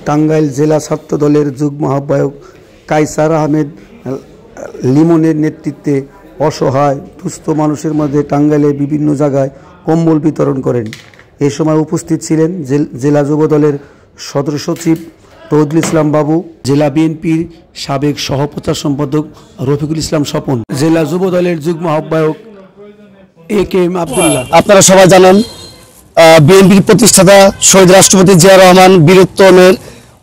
টাঙ্গাইল জেলা ছাত্র দলের যুগ্ম আহ্বায়ক কায়সার আহমেদ লিমনের নেতৃত্বে অসহায় দুস্থ মানুষের মধ্যে টাঙ্গাইলের বিভিন্ন জায়গায় কম্বল বিতরণ করেন। এ সময় উপস্থিত ছিলেন জেলা যুব দলের সদস্য সচিব তৌহিদুল ইসলাম বাবু, জেলা বিএনপির সাবেক সহপ্রচার সম্পাদক রফিকুল ইসলাম স্বপন, জেলা যুব দলের যুগ্ম আহ্বায়ক এ.কে.এম. আব্দুল্লাহ। আপনারা সবাই জানেন বিএনপির প্রতিষ্ঠাতা শহীদ রাষ্ট্রপতি জিয়া রহমান বীরত্তমের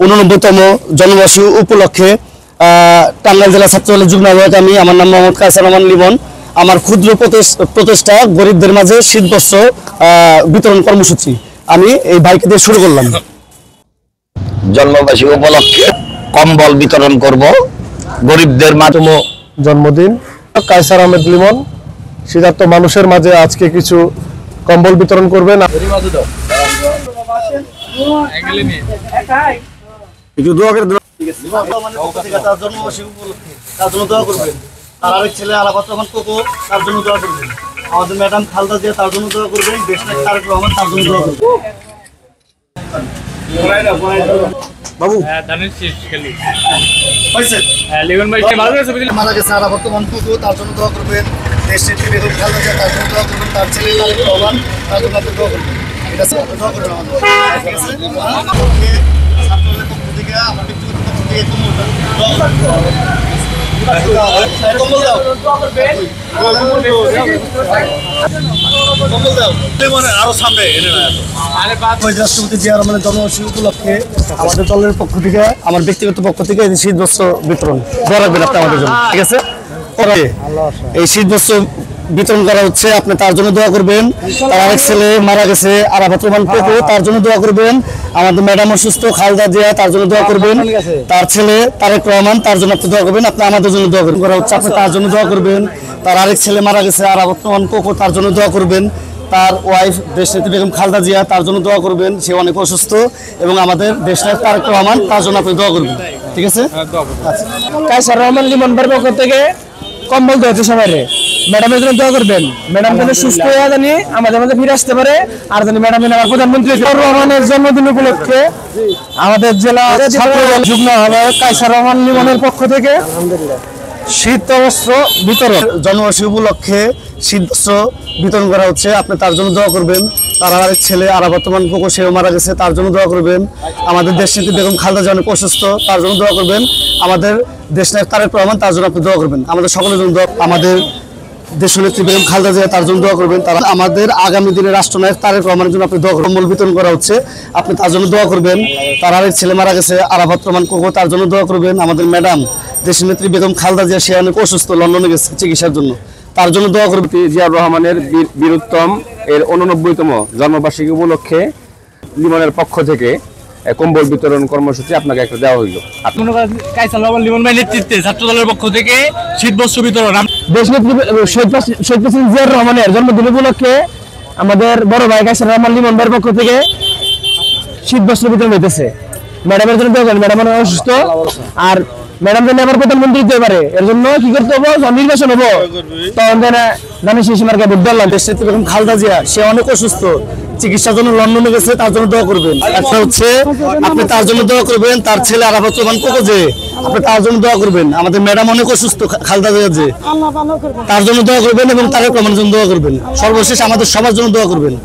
89তম জন্মবার্ষিকী উপলক্ষে টাঙ্গাইল জেলা ছাত্র দলের যুগ্ম আহ্বায়ক আমি, আমার নাম মোহাম্মদ কায়সার রহমান লিমন, আমার ক্ষুদ্র প্রচেষ্টা গরিবদের মাঝে শীতবস্ত্র বিতরণ কর্মসূচি আমি এই বাইকে দিয়ে শুরু করলাম। জন্মবার্ষিকী উপলক্ষে কম্বল বিতরণ করব গরিবদের মাধ্যমে। জন্মদিন কায়সার আহমেদ লিমন শীতার্ত মানুষের মাঝে আজকে কিছু কম্বল বিতরণ করবেন। আমাদের ম্যাডাম খালদা জিয়া তার জন্য দোয়া করবেন, দেশনায়ক তারেক রহমান তার জন্য দোয়া করবেন। বাবু মারা গেছে আর বর্তমান কুকু তার জন্য দোয়া করবেন, দেশনেত্রী বেগম খালেদা জিয়া তার জন্য দোয়া করবেন, তার ছেলে তারেক রহমান তার জন্য আপনি দোয়া করবেন। এটা দোয়া করবেন আমাদের ছাত্রদের পক্ষ থেকে, আমার ব্যক্তিগত পক্ষ থেকে রাষ্ট্রপতি জিয়া রহমানের জন্মবার্ষিকী উপলক্ষে আমাদের দলের পক্ষ থেকে, আমার ব্যক্তিগত পক্ষ থেকে এই শীতবস্ত্র বিতরণ দোয়া রাখবেন আপনি আমাদের জন্য, ঠিক আছে? এই শীতবস্ত্র বিতরণ করা হচ্ছে, আপনি তার জন্য দোয়া করবেন। তার আরেক ছেলে মারা গেছে আরাফাত রহমান পপু, তার জন্য দোয়া করবেন। আমাদের ম্যাডাম অসুস্থ খালেদা জিয়া তার জন্য দোয়া করবেন। তার ছেলে তারেক রহমান তার জন্য আপনি দোয়া করবেন। আপনি আমাদের জন্য দোয়া করা হচ্ছে, আপনি তার জন্য দোয়া করবেন। তার আরেক ছেলে মারা গেছে আরাফাত রহমান পপু, তার জন্য দোয়া করবেন। তার ওয়াইফ দেশনেত্রী বেগম খালেদা জিয়া তার জন্য দোয়া করবেন, সে অনেক অসুস্থ। এবং আমাদের দেশনায়ক তারেক রহমান তার জন্য আপনি দোয়া করবেন, ঠিক আছে? কায়সার রহমান লিমনের পক্ষ থেকে কম্বল দেওয়া হচ্ছে সবাই। ম্যাডামের জন্য দোয়া করবেন, ম্যাডাম যেন সুস্থ হয়ে জানি আমাদের মধ্যে ফিরে আসতে পারে। আর জানি ম্যাডাম আমার প্রধানমন্ত্রী রহমানের জন্মদিন উপলক্ষে আমাদের জেলা ছাত্র দল যুগ্ম আহ্বায়ক কায়সার রহমান লিমনের পক্ষ থেকে শীতবস্ত্র বিতরণ জন্মবার্ষিকী উপলক্ষে শীতবস্ত্র বিতরণ করা হচ্ছে, আপনি তার জন্য দোয়া করবেন। তার আরেক ছেলে আরাফাত রহমান পপু সেও মারা গেছে, তার জন্য দোয়া করবেন। আমাদের দেশনেত্রী বেগম খালেদা জিয়া অনেক অসুস্থ, তার জন্য দোয়া করবেন। আমাদের দেশনায়ক তারেক রহমান তার জন্য আপনি দোয়া করবেন। আমাদের সকলের জন্য দোয়া, আমাদের দেশনেত্রী বেগম খালেদা জিয়া তার জন্য দোয়া করবেন। তারা আমাদের আগামী দিনের রাষ্ট্রনায়ক তারেক রহমানের জন্য আপনি দোয়া করবেন। কম্বল বিতরণ করা হচ্ছে, আপনি তার জন্য দোয়া করবেন। তার আরেক ছেলে মারা গেছে আরাফাত রহমান পপু, তার জন্য দোয়া করবেন। আমাদের ম্যাডাম দেশনেত্রী বেগম খালেদা জিয়া সে অনেক অসুস্থ, লন্ডনে গেছে চিকিৎসার জন্য, তার জন্য দোয়া করবেন। জিয়া রহমানের বীরত্তম এর 89তম জন্মবার্ষিকী উপলক্ষে লিমনের পক্ষ থেকে কম্বল বিতরণ কর্মসূচি আপনাকে একটা দেওয়া হইল। কায়সার রহমান লিমন ভাই নেতৃত্বে ছাত্র দলের পক্ষ থেকে শীতবস্ত্র বিতরণ। দেশনেত্রী শহীদ প্রেসিডেন্ট জিয়া রহমানের জন্মদিন উপলক্ষে আমাদের বড় ভাই কায়সার রহমান লিমন ভাইয়ের পক্ষ থেকে শীতবস্ত্র বিতরণ হইতেছে। ম্যাডামের জন্য দোয়া করেন, ম্যাডাম অসুস্থ। আর ম্যাডাম যেন আবার প্রধানমন্ত্রী দিতে পারে, এর জন্য কি করতে হবে, নির্বাচন হবো তখন যেন জানি সেই সীমার কাছে বললাম। দেশনেত্রী বেগম খালেদা জিয়া সে অনেক অসুস্থ, চিকিৎসার জন্য লন্ডনে গেছে, তার জন্য দোয়া করবেন। একটা হচ্ছে আপনি তার জন্য দোয়া করবেন। তার ছেলে আরাফাত রহমান পপু যে আপনি তার জন্য দোয়া করবেন। আমাদের ম্যাডাম অনেক অসুস্থ খালেদা জিয়া যে তার জন্য দোয়া করবেন এবং তারেক রহমানের জন্য দোয়া করবেন। সর্বশেষ আমাদের সবার জন্য দোয়া করবেন।